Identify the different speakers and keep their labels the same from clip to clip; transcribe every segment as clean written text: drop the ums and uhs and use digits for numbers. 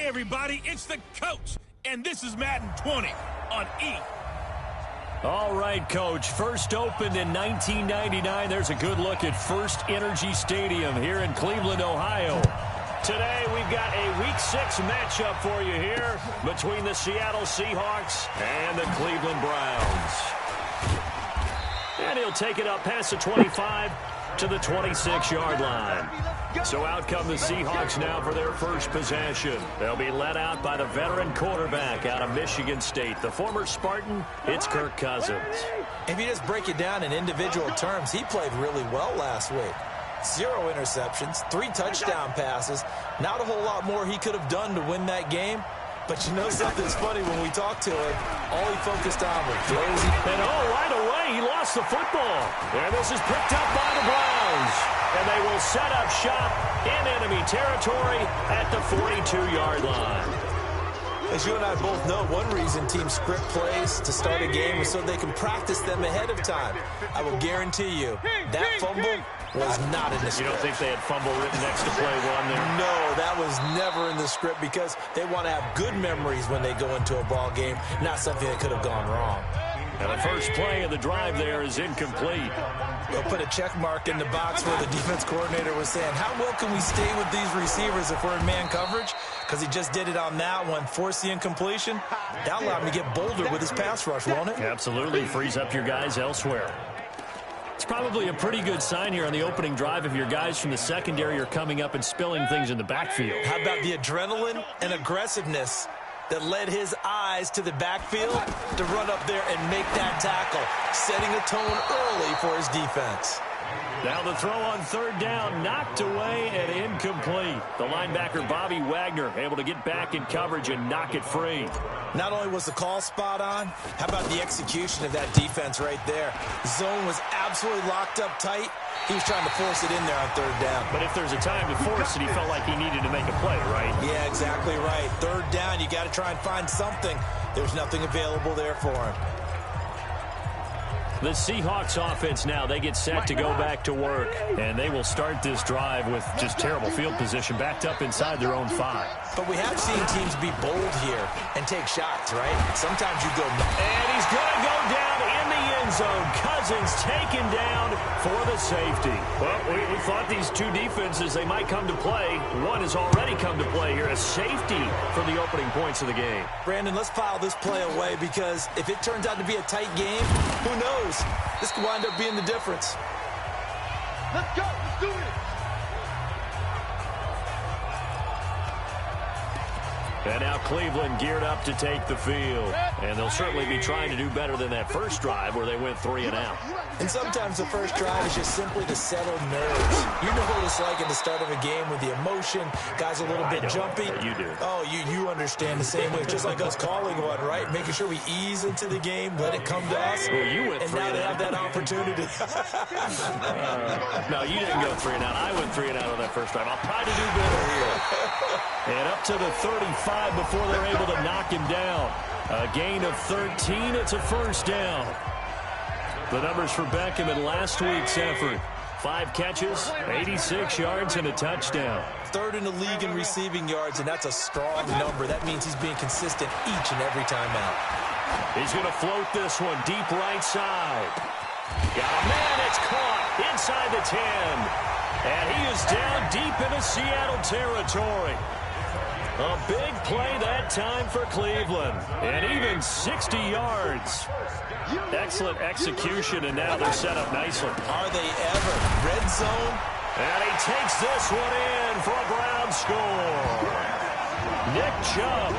Speaker 1: Hey, everybody, it's the coach, and this is Madden 20 on E.
Speaker 2: All right, Coach. First opened in 1999. There's a good look at First Energy Stadium here in Cleveland, Ohio. Today, we've got a Week 6 matchup for you here between the Seattle Seahawks and the Cleveland Browns. And he'll take it up past the 25 to the 26-yard line. So out come the Seahawks now for their first possession. They'll be led out by the veteran quarterback out of Michigan State. The former Spartan, it's Kirk Cousins.
Speaker 3: If you just break it down in individual terms, he played really well last week. 0 interceptions, 3 touchdown passes. Not a whole lot more he could have done to win that game. But you know something's funny, when we talked to him, all he focused on were throws.
Speaker 2: And right away, he lost the football. And this is picked up by the Browns. And they will set up shop in enemy territory at the 42-yard line.
Speaker 3: As you and I both know, one reason teams script plays to start a game is so they can practice them ahead of time. I will guarantee you, that fumble was not in the script.
Speaker 2: You don't think they had fumble written next to play one there?
Speaker 3: No, that was never in the script because they want to have good memories when they go into a ball game, not something that could have gone wrong.
Speaker 2: And the first play of the drive there is incomplete.
Speaker 3: They'll put a check mark in the box where the defense coordinator was saying, how well can we stay with these receivers if we're in man coverage? Because he just did it on that one, forced the incompletion. That allowed him to get bolder with his pass rush, won't it?
Speaker 2: Absolutely, frees up your guys elsewhere. It's probably a pretty good sign here on the opening drive if your guys from the secondary are coming up and spilling things in the backfield.
Speaker 3: How about the adrenaline and aggressiveness that led his eyes to the backfield to run up there and make that tackle, setting a tone early for his defense.
Speaker 2: Now the throw on third down, knocked away and incomplete. The linebacker, Bobby Wagner, able to get back in coverage and knock it free.
Speaker 3: Not only was the call spot on, how about the execution of that defense right there? Zone was absolutely locked up tight. He was trying to force it in there on third down.
Speaker 2: But if there's a time to force it, he felt like he needed to make a play, right?
Speaker 3: Yeah, exactly right. Third down, you got to try and find something. There's nothing available there for him.
Speaker 2: The Seahawks offense now, they get set to go back to work. And they will start this drive with just terrible field position, backed up inside their own 5.
Speaker 3: But we have seen teams be bold here and take shots, right? Sometimes you go...
Speaker 2: And he's going to go down in the end zone. Cousins taken down for the safety. Well, we thought these two defenses, they might come to play. One has already come to play here, a safety for the opening points of the game.
Speaker 3: Brandon, let's file this play away because if it turns out to be a tight game, who knows? This could wind up being the difference.
Speaker 4: Let's go. Let's do it.
Speaker 2: And now Cleveland geared up to take the field. And they'll certainly be trying to do better than that first drive where they went 3 and out.
Speaker 3: And sometimes the first drive is just simply to settle nerves. You know what it's like at the start of a game with the emotion. Guys a little bit jumpy.
Speaker 2: You do.
Speaker 3: Oh, you understand the same way. Just like us calling one, right? Making sure we ease into the game, let it come to us.
Speaker 2: Well, you went
Speaker 3: and
Speaker 2: 3
Speaker 3: now
Speaker 2: and
Speaker 3: they
Speaker 2: out.
Speaker 3: have that opportunity.
Speaker 2: No, you didn't go 3 and out. I went 3 and out on that first drive. I'll try to do better here. And up to the 35 before they're able to knock him down. A gain of 13. It's a first down. The numbers for Beckham in last week's effort. 5 catches, 86 yards, and a touchdown.
Speaker 3: Third in the league in receiving yards, and that's a strong number. That means he's being consistent each and every time out.
Speaker 2: He's going to float this one deep right side. Got a man. It's caught inside the 10. And he is down deep into Seattle territory. A big play that time for Cleveland. And even 60 yards. Excellent execution, and now they're set up nicely.
Speaker 3: Are they ever? Red zone.
Speaker 2: And he takes this one in for a Brown score. Nick Chubb,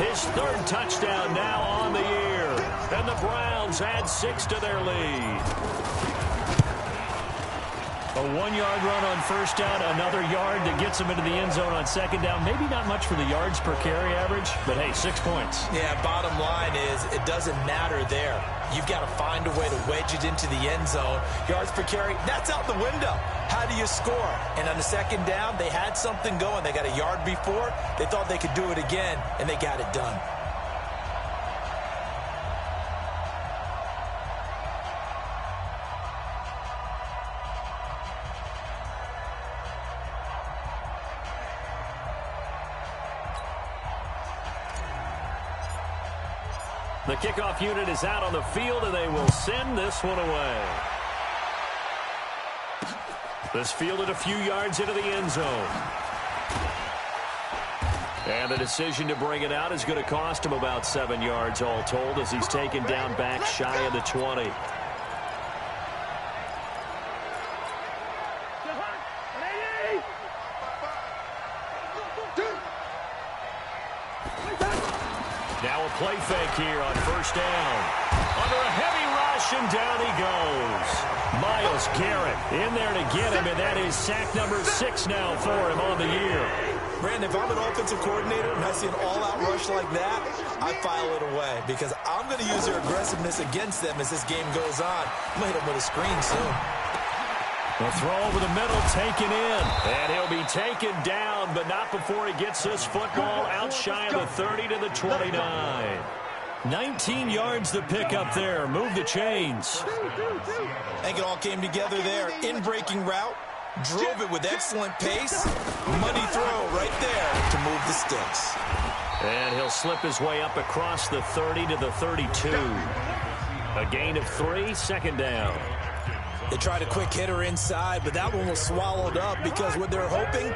Speaker 2: his 3rd touchdown now on the year. And the Browns add 6 to their lead. A 1-yard run on first down, another yard that gets him into the end zone on second down. Maybe not much for the yards per carry average, but hey, 6 points.
Speaker 3: Yeah, bottom line is it doesn't matter there. You've got to find a way to wedge it into the end zone. Yards per carry, that's out the window. How do you score? And on the second down, they had something going. They got a yard before. They thought they could do it again, and they got it done.
Speaker 2: The kickoff unit is out on the field, and they will send this one away. This fielded a few yards into the end zone. And the decision to bring it out is going to cost him about 7 yards all told as he's taken down back shy of the 20. Now a play fake here on first down. Under a heavy rush, and down he goes. Myles Garrett in there to get him, and that is sack number 6 now for him on the year.
Speaker 3: Brandon, if I'm an offensive coordinator and I see an all-out rush like that, I file it away because I'm going to use their aggressiveness against them as this game goes on. I'm going to hit them with a screen soon.
Speaker 2: The throw over the middle taken in, and he'll be taken down, but not before he gets this football out shy of the 30 to the 29. 19 yards the pick up there. Move the chains.
Speaker 3: I think it all came together there. In-breaking route. Drove it with excellent pace. Money throw right there to move the sticks.
Speaker 2: And he'll slip his way up across the 30 to the 32. A gain of 3, second down.
Speaker 3: They tried a quick hitter inside, but that one was swallowed up because what they're hoping,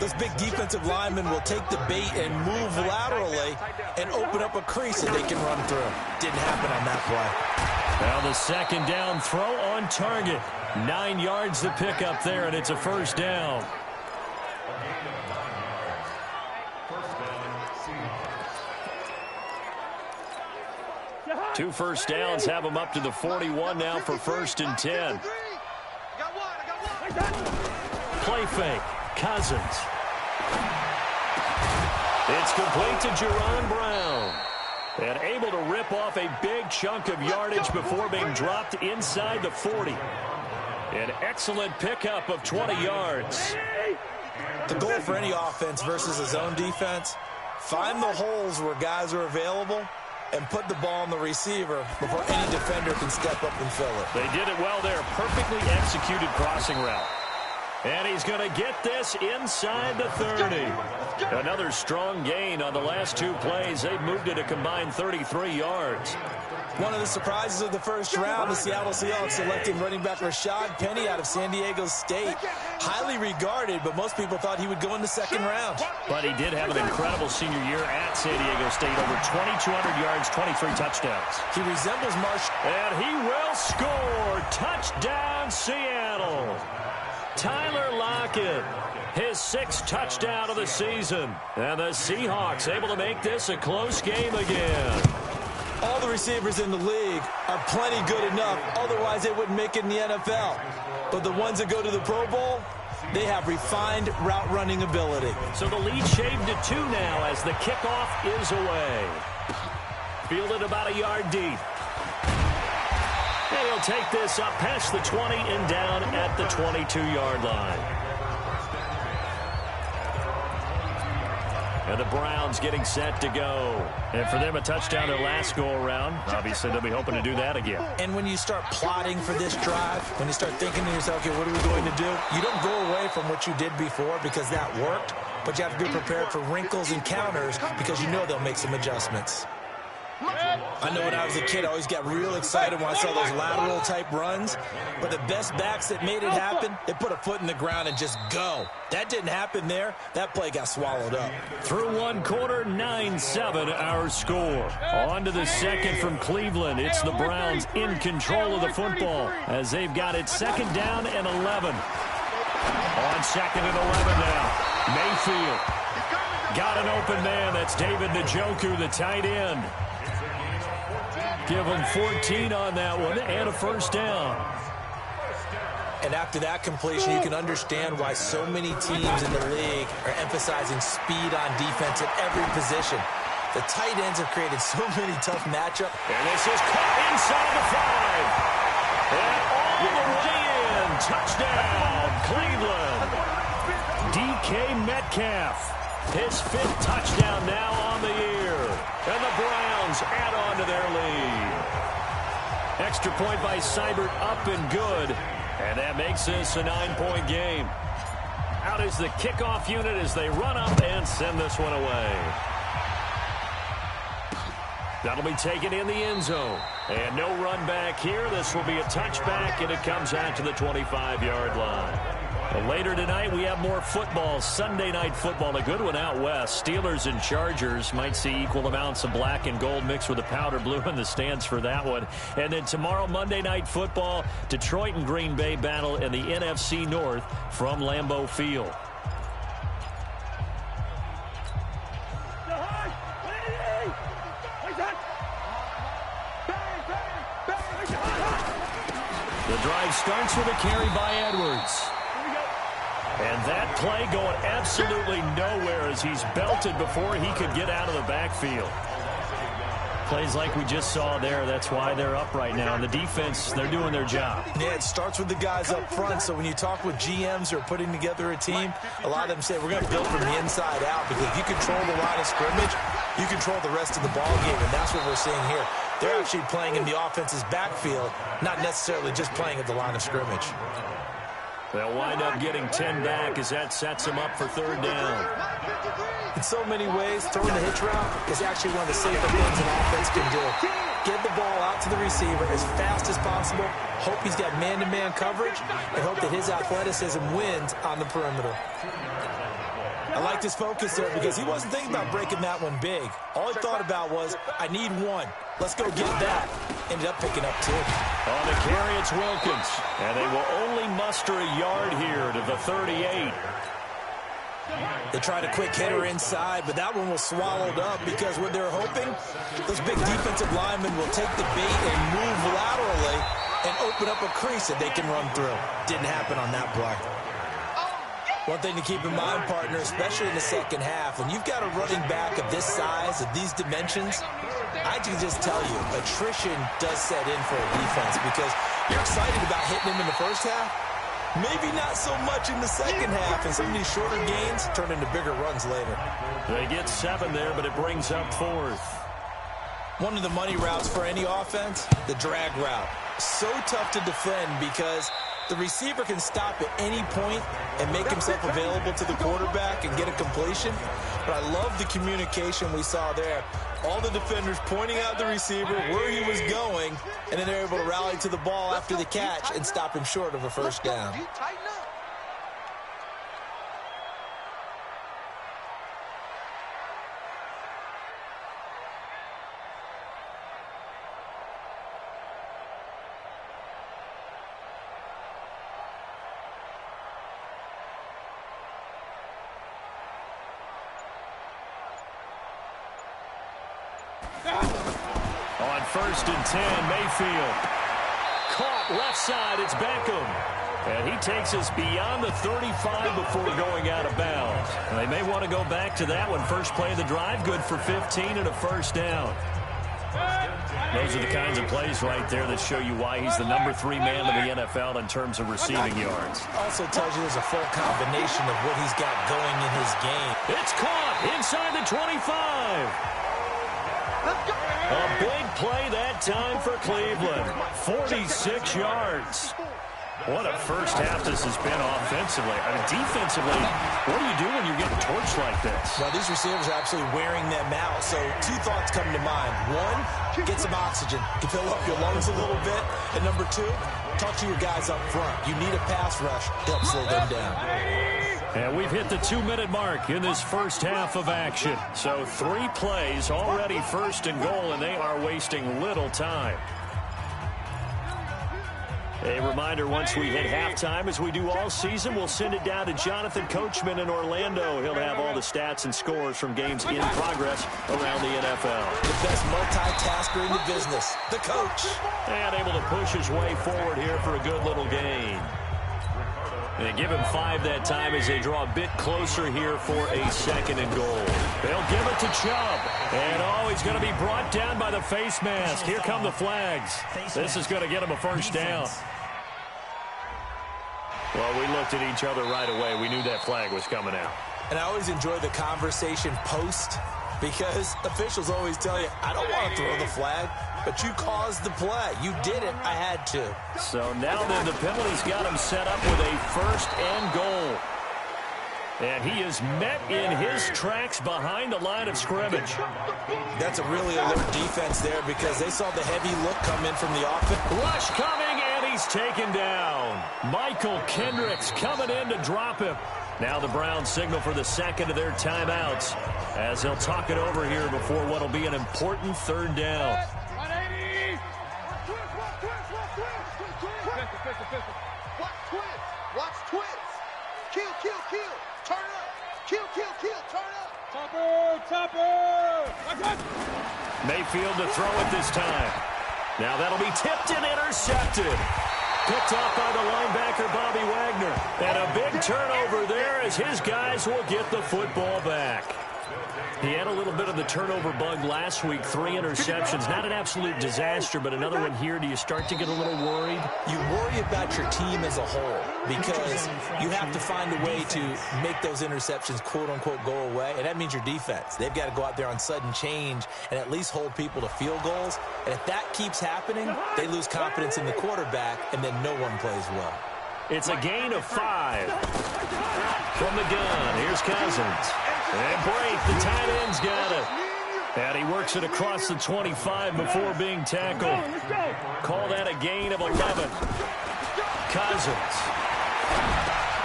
Speaker 3: those big defensive linemen will take the bait and move laterally and open up a crease that they can run through. Didn't happen on that play.
Speaker 2: Now the second down throw on target. 9 yards to pick up there, and it's a first down. Two first downs have them up to the 41 now for 1st and 10. Play fake. Cousins. It's complete to Jerron Brown. And able to rip off a big chunk of yardage before being dropped inside the 40. An excellent pickup of 20 yards.
Speaker 3: The goal for any offense versus a zone defense, find the holes where guys are available and put the ball on the receiver before any defender can step up and fill it.
Speaker 2: They did it well there. Perfectly executed crossing route. And he's going to get this inside the 30. Another strong gain on the last 2 plays. They've moved it a combined 33 yards.
Speaker 3: One of the surprises of the first round, the Seattle Seahawks selecting running back Rashad Penny out of San Diego State. Highly regarded, but most people thought he would go in the second round.
Speaker 2: But he did have an incredible senior year at San Diego State. Over 2,200 yards, 23 touchdowns.
Speaker 3: He resembles Marsh.
Speaker 2: And he will score. Touchdown, Seattle. Tyler Lockett, his 6th touchdown of the season. And the Seahawks able to make this a close game again.
Speaker 3: All the receivers in the league are plenty good enough. Otherwise, they wouldn't make it in the NFL. But the ones that go to the Pro Bowl, they have refined route running ability.
Speaker 2: So the lead shaved to 2 now as the kickoff is away. Fielded about a yard deep. And he'll take this up past the 20 and down at the 22-yard line. And the Browns getting set to go. And for them, a touchdown their last go-around. Obviously, they'll be hoping to do that again.
Speaker 3: And when you start plotting for this drive, when you start thinking to yourself, okay, what are we going to do? You don't go away from what you did before because that worked, but you have to be prepared for wrinkles and counters because you know they'll make some adjustments. I know when I was a kid, I always got real excited when I saw those lateral type runs. But the best backs that made it happen, they put a foot in the ground and just go. That didn't happen there. That play got swallowed up.
Speaker 2: Through 1 quarter, 9-7 our score. On to the second from Cleveland. It's the Browns in control of the football as they've got it 2nd down and 11. On 2nd and 11 now. Mayfield got an open man. That's David Njoku, the tight end. Give him 14 on that one and a first down.
Speaker 3: And after that completion, you can understand why so many teams in the league are emphasizing speed on defense at every position. The tight ends have created so many tough matchups.
Speaker 2: And this is caught inside the 5. And all the way in. Touchdown, Cleveland. DK Metcalf. His 5th touchdown now on the year. And the Browns add on to their lead. Extra point by Seibert up and good. And that makes this a 9-point game. Out is the kickoff unit as they run up and send this one away. That'll be taken in the end zone. And no run back here. This will be a touchback, and it comes out to the 25-yard line. Well, later tonight, we have more football. Sunday night football, a good one out west. Steelers and Chargers might see equal amounts of black and gold mixed with the powder blue in the stands for that one. And then tomorrow, Monday night football, Detroit and Green Bay battle in the NFC North from Lambeau Field. The drive starts with a carry by Edwards. And that play going absolutely nowhere as he's belted before he could get out of the backfield. Plays like we just saw there. That's why they're up right now. And the defense, they're doing their job.
Speaker 3: Yeah, it starts with the guys up front. So when you talk with GMs who are putting together a team, a lot of them say we're going to build from the inside out, because if you control the line of scrimmage, you control the rest of the ball game, and that's what we're seeing here. They're actually playing in the offense's backfield, not necessarily just playing at the line of scrimmage.
Speaker 2: They'll wind up getting 10 back as that sets them up for third down.
Speaker 3: In so many ways, throwing the hitch route is actually one of the safer things an offense can do. Get the ball out to the receiver as fast as possible, hope he's got man-to-man coverage, and hope that his athleticism wins on the perimeter. I liked his focus there because he wasn't thinking about breaking that one big. All he thought about was, I need one. Let's go get that. Ended up picking up 2.
Speaker 2: On the carry, it's Wilkins. And they will only muster a yard here to the 38.
Speaker 3: They tried a quick hitter inside, but that one was swallowed up because what they're hoping, those big defensive linemen will take the bait and move laterally and open up a crease that they can run through. Didn't happen on that play. One thing to keep in mind, partner, especially in the second half, when you've got a running back of this size, of these dimensions, I can just tell you, attrition does set in for a defense because you're excited about hitting him in the first half. Maybe not so much in the second half, and some of these shorter gains turn into bigger runs later.
Speaker 2: They get 7 there, but it brings up 4th.
Speaker 3: One of the money routes for any offense, the drag route. So tough to defend because the receiver can stop at any point and make himself available to the quarterback and get a completion. But I love the communication we saw there. All the defenders pointing out the receiver, where he was going, and then they're able to rally to the ball after the catch and stop him short of a first down.
Speaker 2: On 1st and 10, Mayfield. Caught left side, it's Beckham. And he takes us beyond the 35 before going out of bounds. And they may want to go back to that one. First play of the drive, good for 15 and a first down. Those are the kinds of plays right there that show you why he's the number 3 man in the NFL in terms of receiving yards.
Speaker 3: Also tells you there's a full combination of what he's got going in his game.
Speaker 2: It's caught inside the 25. A big play that time for Cleveland. 46 yards. What a first half this has been offensively. I mean, defensively, what do you do when you're getting torched like this?
Speaker 3: Well, these receivers are absolutely wearing them out. So 2 thoughts come to mind. 1, get some oxygen to fill up your lungs a little bit. And number 2, talk to your guys up front. You need a pass rush to help slow them down.
Speaker 2: And we've hit the 2-minute mark in this first half of action. So 3 plays already first and goal, and they are wasting little time. A reminder, once we hit halftime, as we do all season, we'll send it down to Jonathan Coachman in Orlando. He'll have all the stats and scores from games in progress around the NFL.
Speaker 3: The best multitasker in the business, the coach.
Speaker 2: And able to push his way forward here for a good little gain. They give him 5 that time as they draw a bit closer here for a 2nd and goal. They'll give it to Chubb. And, he's going to be brought down by the face mask. Here come the flags. This is going to get him a first down. Well, we looked at each other right away. We knew that flag was coming out.
Speaker 3: And I always enjoy the conversation post because officials always tell you, I don't want to throw the flag, but you caused the play. You did it. I had to.
Speaker 2: So now then the penalty's got him set up with a 1st and goal. And he is met in his tracks behind the line of scrimmage.
Speaker 3: That's a really alert defense there because they saw the heavy look come in from the offense.
Speaker 2: Rush coming, and he's taken down. Michael Kendricks coming in to drop him. Now the Browns signal for the second of their timeouts as they'll talk it over here before what will be an important third down.
Speaker 4: Watch twist. Kill. Turn up. Kill. Turn up. Topper.
Speaker 2: Mayfield to throw it this time. Now that'll be tipped and intercepted. Picked off by the linebacker, Bobby Wagner. And a big turnover there as his guys will get the football back. He had a little bit of the turnover bug last week, 3 interceptions. Not an absolute disaster, but another one here. Do you start to get a little worried?
Speaker 3: You worry about your team as a whole because you have to find a way to make those interceptions, quote-unquote, go away, and that means your defense. They've got to go out there on sudden change and at least hold people to field goals. And if that keeps happening, they lose confidence in the quarterback, and then no one plays well.
Speaker 2: It's a gain of 5. From the gun, here's Cousins. And break, the tight end's got it. And he works it across the 25 before being tackled. Call that a gain of 11. Cousins.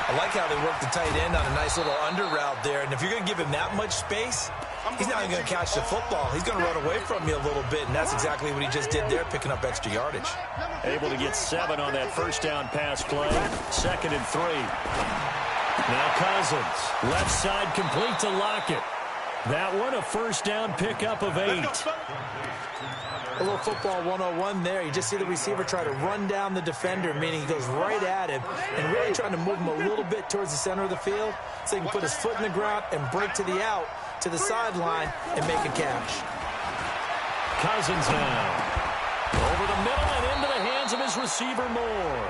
Speaker 3: I like how they work the tight end on a nice little under route there. And if you're going to give him that much space, he's not even going to catch the football. He's going to run away from you a little bit, and that's exactly what he just did there, picking up extra yardage.
Speaker 2: Able to get 7 on that first down pass play. 2nd and 3. Now Cousins, left side complete to Lockett. That one a first down pickup of 8.
Speaker 3: A little football 101 there. You just see the receiver try to run down the defender, meaning he goes right at him and really trying to move him a little bit towards the center of the field so he can put his foot in the ground and break to the out, to the sideline, and make a catch.
Speaker 2: Cousins now. Over the middle and into the hands of his receiver Moore.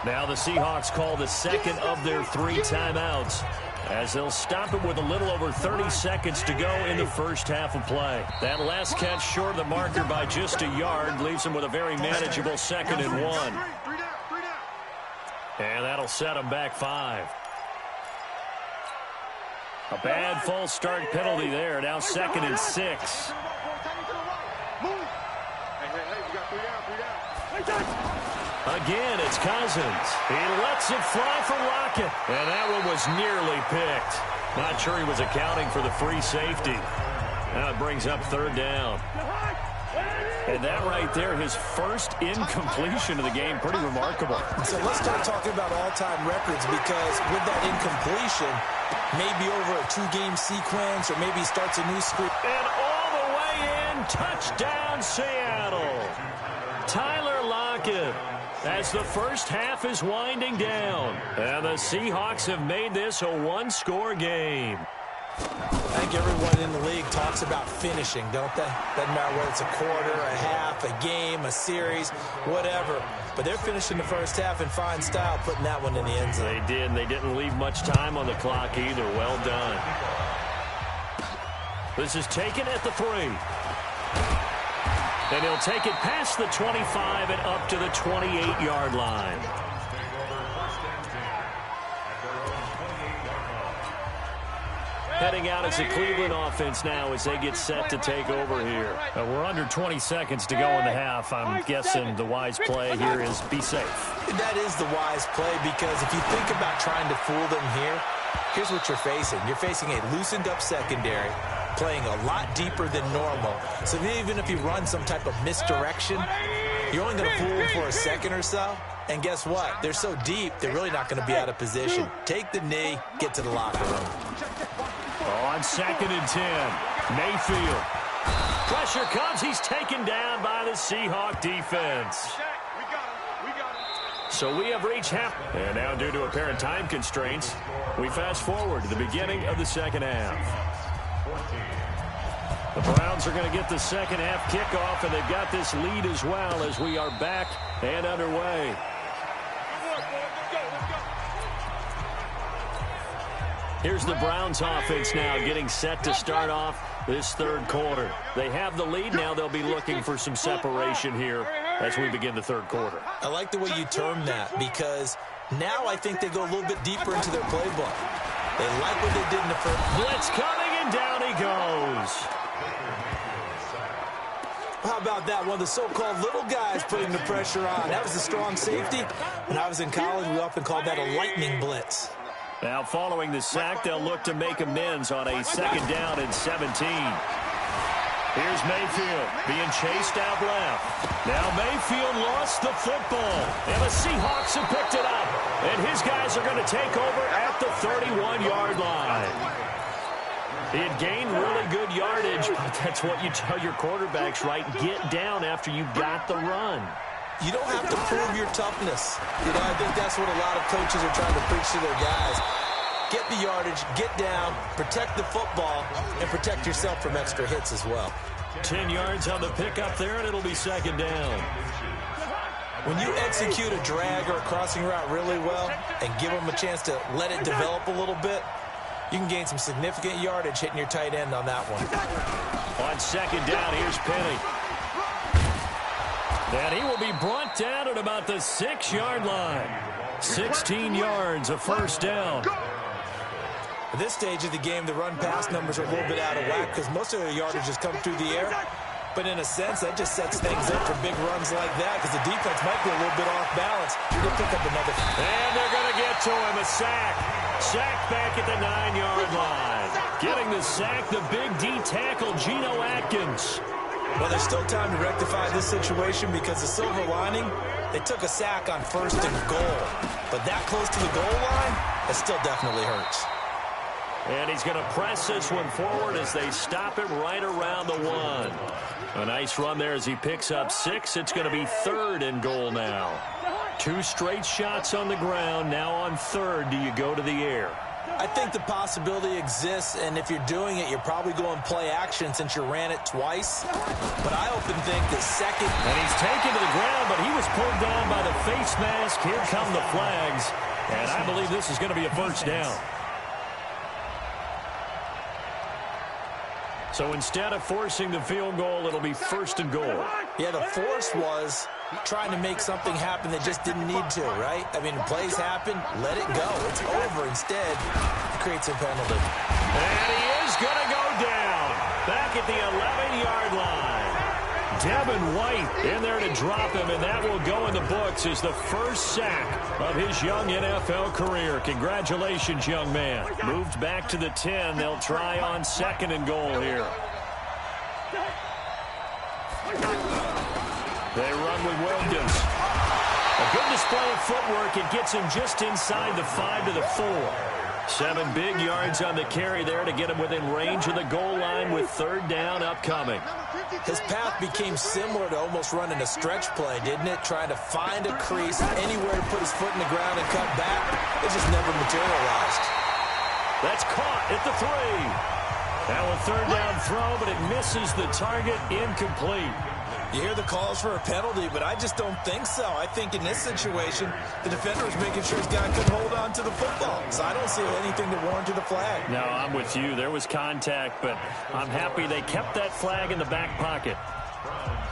Speaker 2: Now the Seahawks call the second of their 3 timeouts as they'll stop it with a little over 30 seconds to go in the first half of play. That last catch short of the marker by just a yard leaves them with a very manageable 2nd and 1. And that'll set them back 5. A bad false start penalty there. Now 2nd and 6. Again, it's Cousins. He lets it fly for Lockett. And that one was nearly picked. Not sure he was accounting for the free safety. Now it brings up 3rd down. And that right there, his first incompletion of the game, pretty remarkable.
Speaker 3: So let's start talking about all-time records because with that incompletion, maybe over a 2-game sequence or maybe he starts a new streak.
Speaker 2: And all the way in, touchdown Seattle. Tyler Lockett. As the first half is winding down. And the Seahawks have made this a 1-score game.
Speaker 3: I think everyone in the league talks about finishing, don't they? Doesn't matter whether it's a quarter, a half, a game, a series, whatever. But they're finishing the first half in fine style, putting that one in the end zone.
Speaker 2: They did, and they didn't leave much time on the clock either. Well done. This is taken at the 3. And he'll take it past the 25 and up to the 28-yard line. Heading out as the Cleveland offense now as they get set to take over here. We're under 20 seconds to go in the half. I'm guessing the wise play here is be safe.
Speaker 3: That is the wise play because if you think about trying to fool them here, here's what you're facing. You're facing a loosened-up secondary, playing a lot deeper than normal. So even if you run some type of misdirection, you're only going to fool them for a second or so. And guess what? They're so deep, they're really not going to be out of position. Take the knee, get to the locker room.
Speaker 2: On 2nd and 10, Mayfield. Pressure comes. He's taken down by the Seahawk defense. So we have reached half. And now due to apparent time constraints, we fast forward to the beginning of the second half. The Browns are going to get the second half kickoff, and they've got this lead as well as we are back and underway. Here's the Browns offense now getting set to start off this third quarter. They have the lead. Now they'll be looking for some separation here as we begin the third quarter.
Speaker 3: I like the way you term that because now I think they go a little bit deeper into their playbook. They like what they did in the first.
Speaker 2: Blitz coming, and down he goes.
Speaker 3: How about that? One of the so-called little guys putting the pressure on. That was a strong safety. When I was in college, we often called that a lightning blitz.
Speaker 2: Now following the sack, they'll look to make amends on a 2nd down and 17. Here's Mayfield being chased out left. Now Mayfield lost the football, and the Seahawks have picked it up. And his guys are going to take over at the 31-yard line. He had gained really good yardage, but that's what you tell your quarterbacks, right? Get down after you got the run.
Speaker 3: You don't have to prove your toughness. You know, I think that's what a lot of coaches are trying to preach to their guys. Get the yardage, get down, protect the football, and protect yourself from extra hits as well.
Speaker 2: 10 yards on the pickup there, and it'll be 2nd down.
Speaker 3: When you execute a drag or a crossing route really well and give them a chance to let it develop a little bit, you can gain some significant yardage hitting your tight end on that one.
Speaker 2: On 2nd down, here's Penny. And he will be brought down at about the 6-yard line. 16 yards, a 1st down.
Speaker 3: At this stage of the game, the run-pass numbers are a little bit out of whack because most of their yardage has come through the air. But in a sense, that just sets things up for big runs like that because the defense might be a little bit off balance. They'll pick up another.
Speaker 2: And they're going to get to him, a sack. Sack back at the 9-yard line. Getting the sack, the big D tackle, Geno Atkins.
Speaker 3: Well, there's still time to rectify this situation because the silver lining, they took a sack on 1st and goal. But that close to the goal line, that still definitely hurts.
Speaker 2: And he's going to press this one forward as they stop him right around the 1. A nice run there as he picks up 6. It's going to be 3rd and goal now. 2 straight shots on the ground. Now on 3rd, do you go to the air?
Speaker 3: I think the possibility exists, and if you're doing it, you're probably going play action since you ran it twice. But I often think that 2nd...
Speaker 2: And he's taken to the ground, but he was pulled down by the face mask. Here come the flags. And I believe this is going to be a 1st down. So instead of forcing the field goal, it'll be 1st and goal.
Speaker 3: Yeah, the force was trying to make something happen that just didn't need to, right? I mean, plays happen, let it go. It's over. Instead, it creates a penalty.
Speaker 2: And he is going to go down back at the 11-yard line. Devin White in there to drop him, and that will go in the books as the first sack of his young NFL career. Congratulations, young man. Moved back to the 10. They'll try on 2nd and goal here. They run with Williams. A good display of footwork. It gets him just inside the 5 to the 4. 7 big yards on the carry there to get him within range of the goal line with 3rd down upcoming.
Speaker 3: His path became similar to almost running a stretch play, didn't it? Trying to find a crease, anywhere to put his foot in the ground and cut back. It just never materialized.
Speaker 2: That's caught at the 3. Now a 3rd down throw, but it misses the target, incomplete.
Speaker 3: You hear the calls for a penalty, but I just don't think so. I think in this situation, the defender was making sure his guy couldn't hold on to the football. So I don't see anything that warranted a flag.
Speaker 2: No, I'm with you. There was contact, but I'm happy they kept that flag in the back pocket.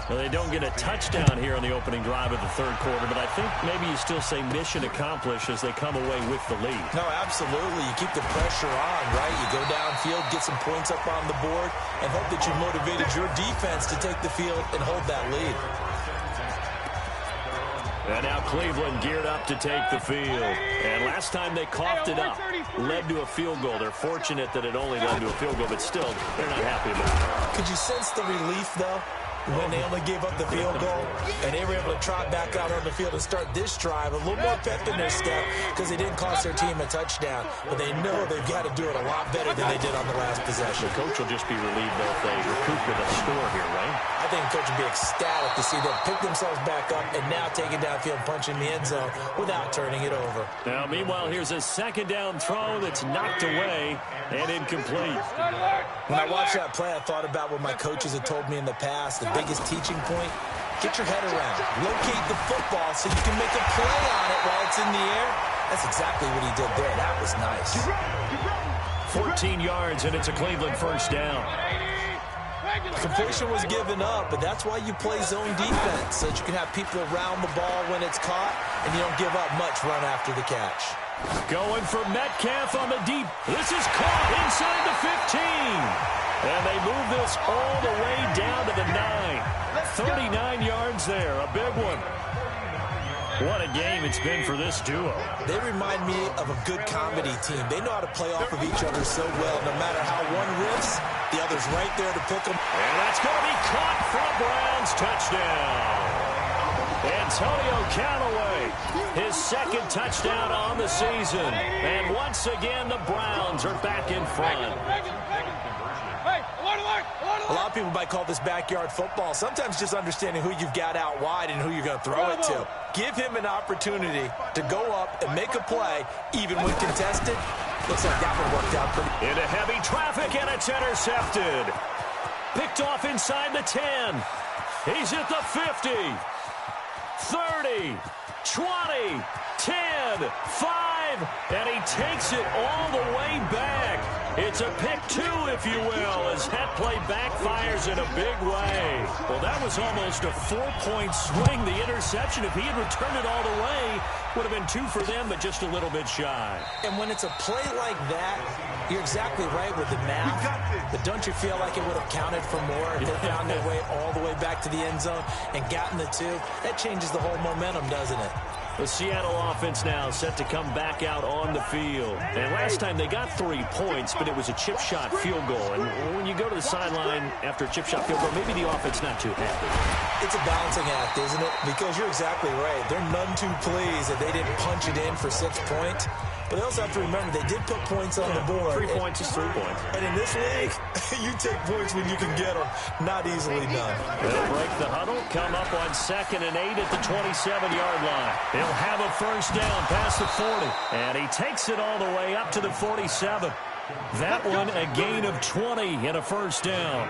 Speaker 2: Well, they don't get a touchdown here on the opening drive of the 3rd quarter, but I think maybe you still say mission accomplished as they come away with the lead.
Speaker 3: No, absolutely. You keep the pressure on, right? You go downfield, get some points up on the board, and hope that you motivated your defense to take the field and hold that lead.
Speaker 2: And now Cleveland geared up to take the field. And last time they coughed it up, led to a field goal. They're fortunate that it only led to a field goal, but still, they're not happy about it.
Speaker 3: Could you sense the relief, though? When they only gave up the field goal, and they were able to trot back out on the field and start this drive, a little more pep in their step because they didn't cost their team a touchdown. But they know they've got to do it a lot better than they did on the last possession.
Speaker 2: The coach will just be relieved, though, if they recoup with a score here, right?
Speaker 3: I think the coach will be ecstatic to see them pick themselves back up and now take it downfield, punch in the end zone without turning it over.
Speaker 2: Now, meanwhile, here's a 2nd down throw that's knocked away and incomplete.
Speaker 3: When I watched that play, I thought about what my coaches had told me in the past. The biggest teaching point, get your head around. Locate the football so you can make a play on it while it's in the air. That's exactly what he did there. That was nice.
Speaker 2: 14 yards, and it's a Cleveland 1st down.
Speaker 3: Completion was given up, but that's why you play zone defense, so that you can have people around the ball when it's caught, and you don't give up much run after the catch.
Speaker 2: Going for Metcalf on the deep. This is caught inside the 15. And they move this all the way down to the 9. 39 yards there, a big one. What a game it's been for this duo.
Speaker 3: They remind me of a good comedy team. They know how to play off of each other so well. No matter how one riffs, the other's right there to pick them.
Speaker 2: And that's going to be caught for a Browns touchdown. Antonio Callaway, his second touchdown on the season. And once again, the Browns are back in front.
Speaker 3: A lot of people might call this backyard football. Sometimes just understanding who you've got out wide and who you're going to throw it to. Give him an opportunity to go up and make a play, even when contested. Looks like that one worked out pretty.
Speaker 2: Into heavy traffic, and it's intercepted. Picked off inside the 10. He's at the 50. 30, 20, 10, 5, and he takes it all the way back. It's a pick two, if you will, as that play backfires in a big way. Well, that was almost a 4-point swing. The interception, if he had returned it all the way, would have been 2 for them, but just a little bit shy.
Speaker 3: And when it's a play like that, you're exactly right with the math. But don't you feel like it would have counted for more if they found their way all the way back to the end zone and gotten the 2? That changes the whole momentum, doesn't it?
Speaker 2: The Seattle offense now set to come back out on the field. And last time they got 3 points, but it was a chip shot field goal. And when you go to the sideline after a chip shot field goal, maybe the offense not too happy.
Speaker 3: It's a balancing act, isn't it? Because you're exactly right. They're none too pleased that they didn't punch it in for 6 points. But they also have to remember they did put points on the board.
Speaker 2: 3 points is 3 points.
Speaker 3: And in this league, you take points when you can get them. Not easily done.
Speaker 2: They'll break the huddle, come up on 2nd and 8 at the 27-yard line. He'll have a first down past the 40. And he takes it all the way up to the 47. That one, a gain of 20 and a first down.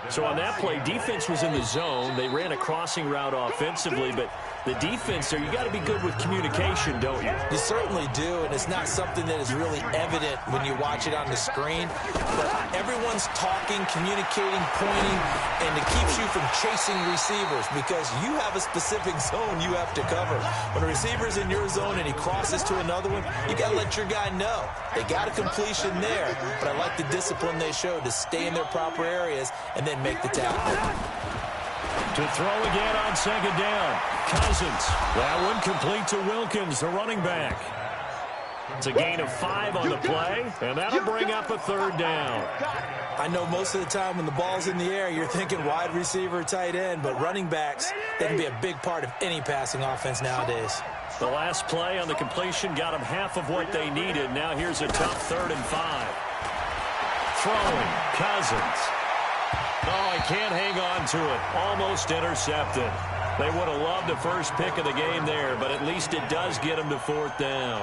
Speaker 2: So on that play, defense was in the zone. They ran a crossing route offensively, but the defense there, you got to be good with communication, don't you?
Speaker 3: You certainly do, and it's not something that is really evident when you watch it on the screen. But everyone's talking, communicating, pointing, and it keeps you from chasing receivers because you have a specific zone you have to cover. When a receiver's in your zone and he crosses to another one, you got to let your guy know. They got a completion there, but I like the discipline they showed to stay in their proper areas and then make the tackle.
Speaker 2: To throw again on 2nd down. Cousins. That one complete to Wilkins, the running back. It's a gain of 5 on the play, and that'll bring up a 3rd down.
Speaker 3: I know most of the time when the ball's in the air, you're thinking wide receiver, tight end, but running backs, they can be a big part of any passing offense nowadays.
Speaker 2: The last play on the completion got them half of what they needed. Now here's a tough 3rd and 5. Throwing. Cousins. Oh, he can't hang on to it. Almost intercepted. They would have loved the first pick of the game there, but at least it does get them to 4th down.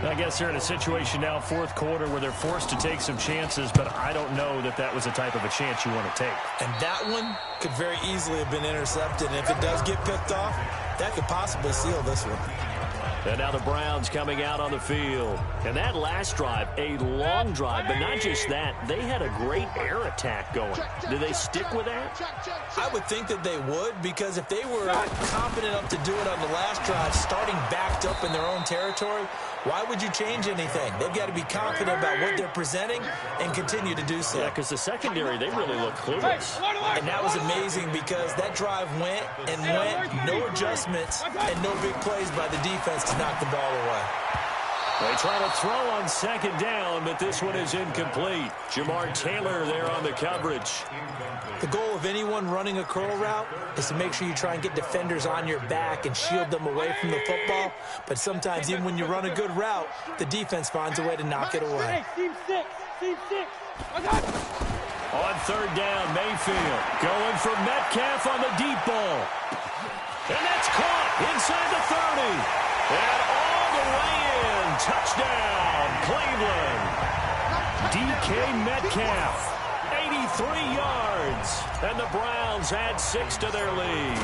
Speaker 2: I guess they're in a situation now, 4th quarter, where they're forced to take some chances, but I don't know that that was the type of a chance you want to take.
Speaker 3: And that one could very easily have been intercepted, and if it does get picked off, that could possibly seal this one.
Speaker 2: And now the Browns coming out on the field. And that last drive, a long drive, but not just that. They had a great air attack going. Do they stick with that?
Speaker 3: I would think that they would, because if they were confident enough to do it on the last drive, starting backed up in their own territory, why would you change anything? They've got to be confident about what they're presenting and continue to do so.
Speaker 2: Yeah, because the secondary, they really look clueless.
Speaker 3: And that was amazing because that drive went and went, no adjustments, and no big plays by the defense to knock the ball away.
Speaker 2: They try to throw on 2nd down, but this one is incomplete. Jamar Taylor there on the coverage.
Speaker 3: The goal of anyone running a curl route is to make sure you try and get defenders on your back and shield them away from the football. But sometimes even when you run a good route, the defense finds a way to knock it away.
Speaker 4: Team 6.
Speaker 2: On 3rd down, Mayfield going for Metcalf on the deep ball. And that's caught inside the 30. And all the way in. Touchdown, Cleveland. DK Metcalf. 83 yards, and the Browns add 6 to their lead.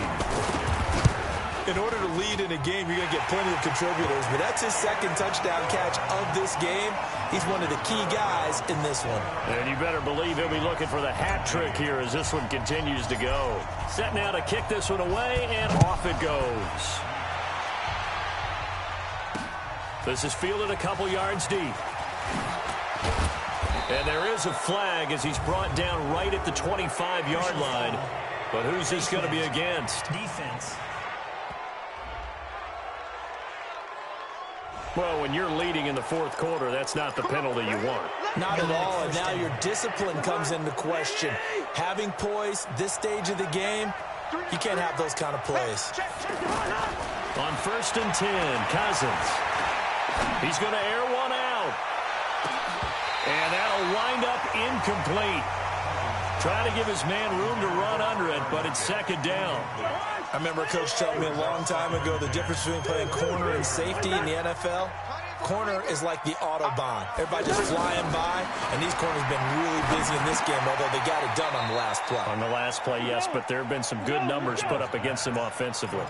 Speaker 3: In order to lead in a game, you're going to get plenty of contributors, but that's his 2nd touchdown catch of this game. He's one of the key guys in this one.
Speaker 2: And you better believe he'll be looking for the hat trick here as this one continues to go. Set now to kick this one away, and off it goes. This is fielded a couple yards deep. And there is a flag as he's brought down right at the 25-yard line. But who's this going to be against?
Speaker 5: Defense.
Speaker 2: Well, when you're leading in the fourth quarter, that's not the penalty you want.
Speaker 3: Not at all, and now your discipline comes into question. Having poise this stage of the game, you can't have those kind of plays.
Speaker 2: On 1st and 10, Cousins. He's going to air one out. And that'll wind up incomplete. Trying to give his man room to run under it, but it's 2nd down.
Speaker 3: I remember a coach telling me a long time ago the difference between playing corner and safety in the NFL. Corner is like the Autobahn. Everybody just flying by, and these corners have been really busy in this game, although they got it done on the last play.
Speaker 2: On the last play, yes, but there have been some good numbers put up against him offensively.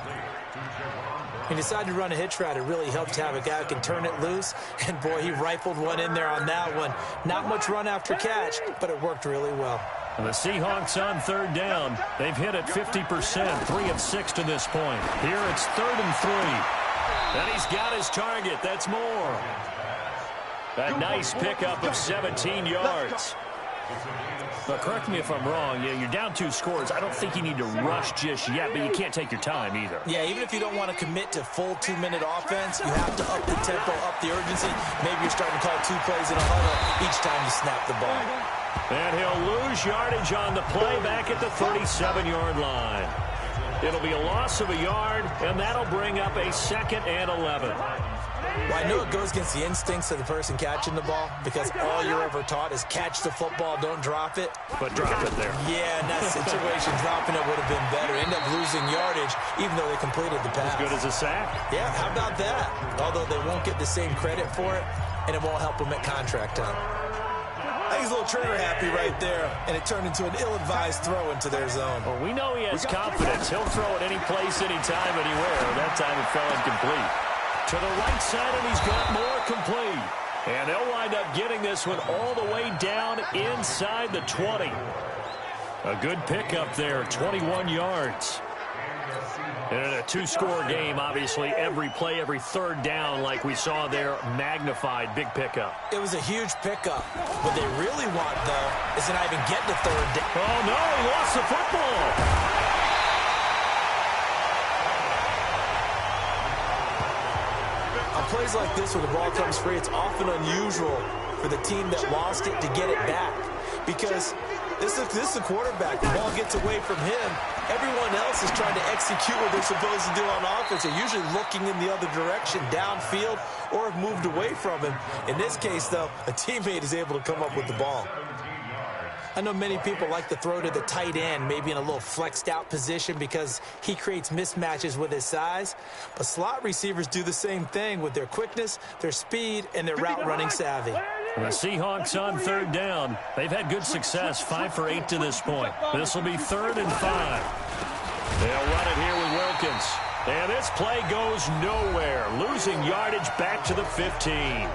Speaker 3: He decided to run a hitch route. It really helped to have a guy who can turn it loose, and boy, he rifled one in there on that one. Not much run after catch, but it worked really well.
Speaker 2: And the Seahawks on 3rd down. They've hit it 50%, 3 of 6 to this point. Here it's 3rd and 3. And he's got his target. That's more. A nice pickup of 17 yards. But correct me if I'm wrong. Yeah, you're down 2 scores. I don't think you need to rush just yet, but you can't take your time either.
Speaker 3: Yeah, even if you don't want to commit to full 2-minute offense, you have to up the tempo, up the urgency. Maybe you're starting to call 2 plays in a huddle each time you snap the ball.
Speaker 2: And he'll lose yardage on the play back at the 37-yard line. It'll be a loss of a yard, and that'll bring up a 2nd and 11.
Speaker 3: Well, I know it goes against the instincts of the person catching the ball because all you're ever taught is catch the football, don't drop it.
Speaker 2: But drop it there.
Speaker 3: Yeah, in that situation, dropping it would have been better. End up losing yardage, even though they completed the pass.
Speaker 2: As good as a sack.
Speaker 3: Yeah, how about that? Although they won't get the same credit for it, and it won't help them at contract time. I think he's a little trigger happy right there, and it turned into an ill-advised throw into their zone.
Speaker 2: Well, we know he has confidence. He'll throw it any place, anytime, anywhere. That time it fell incomplete. To the right side, and he's got more complete. And they'll wind up getting this one all the way down inside the 20. A good pickup there, 21 yards. And in a 2-score game, obviously, every play, every 3rd down, like we saw there, magnified, big pickup.
Speaker 3: It was a huge pickup. What they really want, though, is to not even get to 3rd down.
Speaker 2: Oh, no, he lost the football.
Speaker 3: On plays like this where the ball comes free, it's often unusual for the team that lost it to get it back. Because this is a quarterback. The ball gets away from him. Everyone else is trying to execute what they're supposed to do on offense. They're usually looking in the other direction, downfield, or have moved away from him. In this case, though, a teammate is able to come up with the ball. I know many people like to throw to the tight end, maybe in a little flexed out position because he creates mismatches with his size. But slot receivers do the same thing with their quickness, their speed, and their route running savvy.
Speaker 2: The Seahawks on 3rd down. They've had good success, 5 for 8 to this point. This will be 3rd and 5. They'll run it here with Wilkins. And this play goes nowhere, losing yardage back to the 15.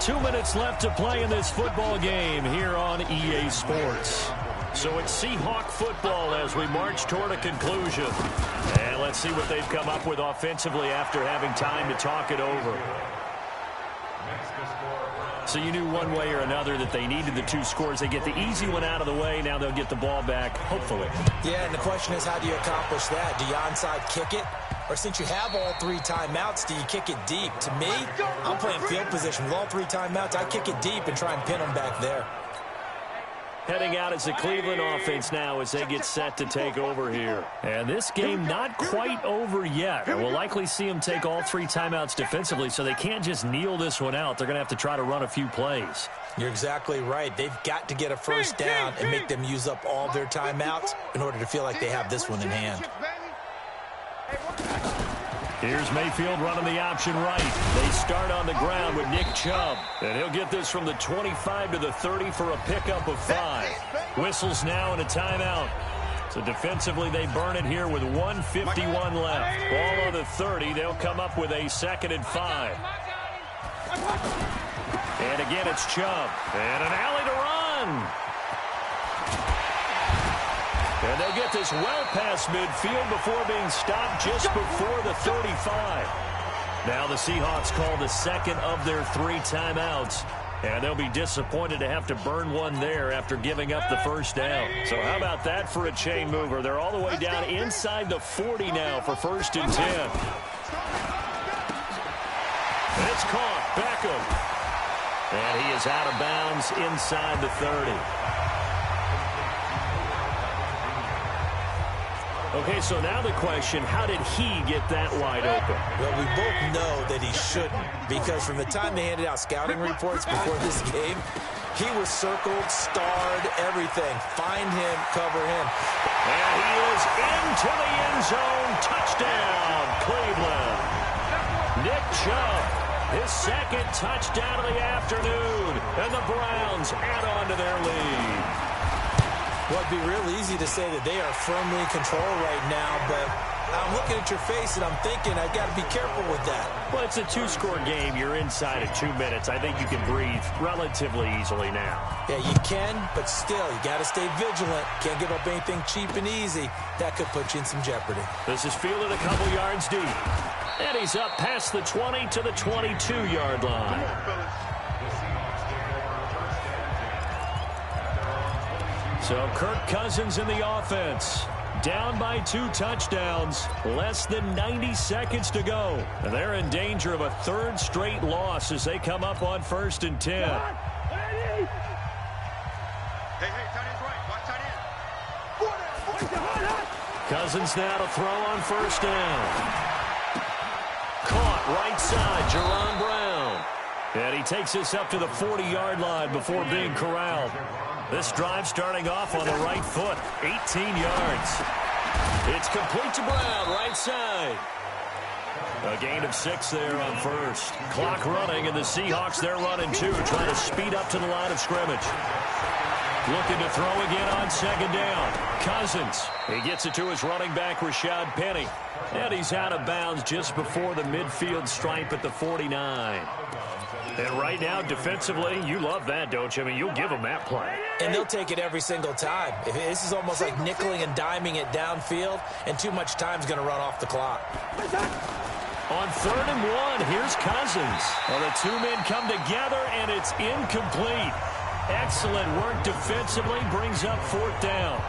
Speaker 2: 2 minutes left to play in this football game here on EA Sports. So it's Seahawk football as we march toward a conclusion. And let's see what they've come up with offensively after having time to talk it over. So you knew one way or another that they needed the 2 scores. They get the easy one out of the way. Now they'll get the ball back, hopefully.
Speaker 3: Yeah, and the question is, how do you accomplish that? Do you onside kick it? Or since you have all 3 timeouts, do you kick it deep? To me, I'm playing field position. With all 3 timeouts, I kick it deep and try and pin them back there.
Speaker 2: Heading out as the Cleveland offense now as they get set to take over here. And this game not quite over yet. We'll likely see them take all 3 timeouts defensively, so they can't just kneel this one out. They're going to have to try to run a few plays.
Speaker 3: You're exactly right. They've got to get a 1st down and make them use up all their timeouts in order to feel like they have this one in hand.
Speaker 2: Here's Mayfield running the option right. They start on the ground with Nick Chubb. And he'll get this from the 25 to the 30 for a pickup of 5. Whistles now and a timeout. So defensively, they burn it here with 1:51 left. Ball on the 30. They'll come up with a 2nd and 5. And again, it's Chubb. And an alley to run. And they'll get this well past midfield before being stopped just before the 35. Now the Seahawks call the second of their 3 timeouts. And they'll be disappointed to have to burn one there after giving up the first down. So how about that for a chain mover? They're all the way down inside the 40 now for 1st and 10. It's caught. Beckham. And he is out of bounds inside the 30. Okay, so now the question, how did he get that wide open?
Speaker 3: Well, we both know that he shouldn't, because from the time they handed out scouting reports before this game, he was circled, starred, everything. Find him, cover him.
Speaker 2: And he is into the end zone. Touchdown, Cleveland. Nick Chubb, his second touchdown of the afternoon. And the Browns add on to their lead.
Speaker 3: Well, it'd be real easy to say that they are firmly in control right now, but I'm looking at your face and I'm thinking I've got to be careful with that.
Speaker 2: Well, it's a 2-score game. You're inside of 2 minutes. I think you can breathe relatively easily now.
Speaker 3: Yeah, you can, but still, you got to stay vigilant. Can't give up anything cheap and easy. That could put you in some jeopardy.
Speaker 2: This is fielded a couple yards deep. And he's up past the 20 to the 22-yard line. So Kirk Cousins in the offense. Down by 2 touchdowns. Less than 90 seconds to go. And they're in danger of a 3rd straight loss as they come up on 1st and 10.
Speaker 4: Hey, tight end's right. Watch tight end.
Speaker 2: Cousins now to throw on 1st down. Caught right side, Jerron Brown. And he takes this up to the 40-yard line before being corralled. This drive starting off on the right foot, 18 yards. It's complete to Brown, right side. A gain of 6 there on 1st. Clock running, and the Seahawks, they're running too, trying to speed up to the line of scrimmage. Looking to throw again on 2nd down. Cousins, he gets it to his running back, Rashad Penny. And he's out of bounds just before the midfield stripe at the 49. And right now, defensively, you love that, don't you? I mean, you'll give them that play.
Speaker 3: And they'll take it every single time. This is almost like nickeling and diming it downfield, and too much time's going to run off the clock.
Speaker 2: On 3rd and 1, here's Cousins. Well, the 2 men come together, and it's incomplete. Excellent work defensively, brings up 4th down.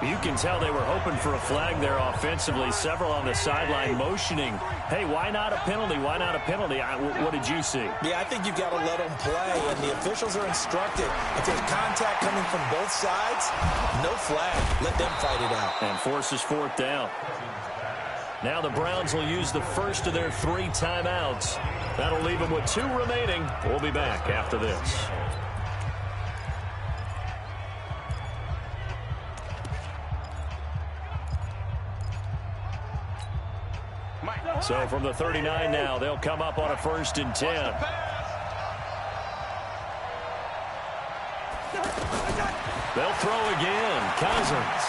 Speaker 2: You can tell they were hoping for a flag there offensively. Several on the sideline motioning, hey, why not a penalty? Why not a penalty? What did you see?
Speaker 3: Yeah, I think you've got to let them play, and the officials are instructed. If there's contact coming from both sides, no flag. Let them fight it out.
Speaker 2: And forces 4th down. Now the Browns will use the first of their 3 timeouts. That'll leave them with 2 remaining. We'll be back after this. So from the 39 now, they'll come up on a 1st and 10. They'll throw again. Cousins.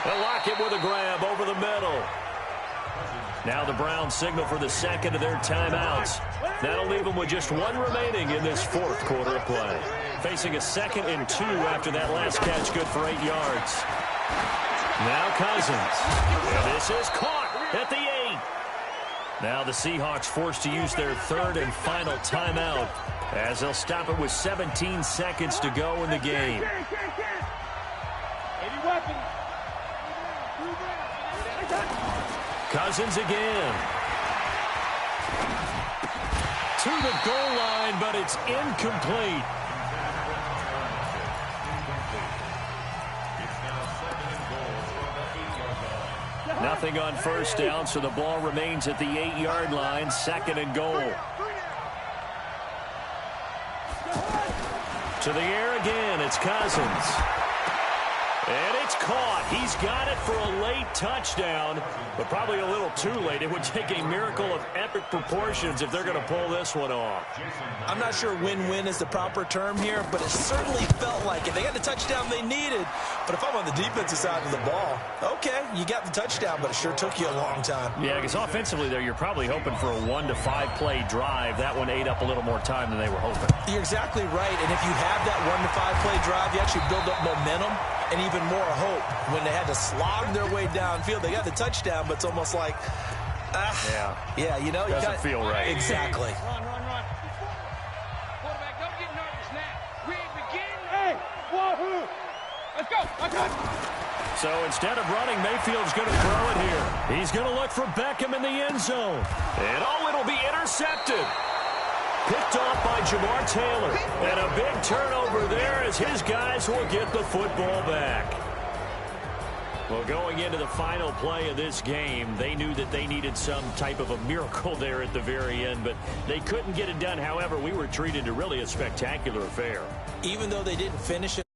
Speaker 2: They'll lock it with a grab over the middle. Now the Browns signal for the second of their timeouts. That'll leave them with just 1 remaining in this 4th quarter of play. Facing a 2nd and 2 after that last catch, good for 8 yards. Now Cousins. And this is caught at the 8. Now the Seahawks forced to use their 3rd and final timeout as they'll stop it with 17 seconds to go in the game. Cousins again. To the goal line, but it's incomplete. Nothing on 1st down, so the ball remains at the 8-yard line, 2nd and goal. To the air again, it's Cousins. And it's caught. He's got it for a late touchdown, but probably a little too late. It would take a miracle of epic proportions if they're going to pull this one off.
Speaker 3: I'm not sure win-win is the proper term here, but it certainly felt like it. They got the touchdown they needed, but if I'm on the defensive side of the ball, okay, you got the touchdown, but it sure took you a long time.
Speaker 2: Yeah, because offensively there, you're probably hoping for a 1 to 5 play drive. That one ate up a little more time than they were hoping.
Speaker 3: You're exactly right, and if you have that 1 to 5 play drive, you actually build up momentum and even more hope. When they had to slog their way downfield, they got the touchdown, but it's almost like Yeah, you know.
Speaker 2: Doesn't feel right.
Speaker 3: Exactly.
Speaker 4: Run. Quarterback, don't get nervous now. We begin. Hey, wahoo! Let's go.
Speaker 2: So instead of running, Mayfield's going to throw it here. He's going to look for Beckham in the end zone. And it'll be intercepted. Picked off by Jamar Taylor. And a big turnover there as his guys will get the football back. Well, going into the final play of this game, they knew that they needed some type of a miracle there at the very end, but they couldn't get it done. However, we were treated to really a spectacular affair.
Speaker 3: Even though they didn't finish it.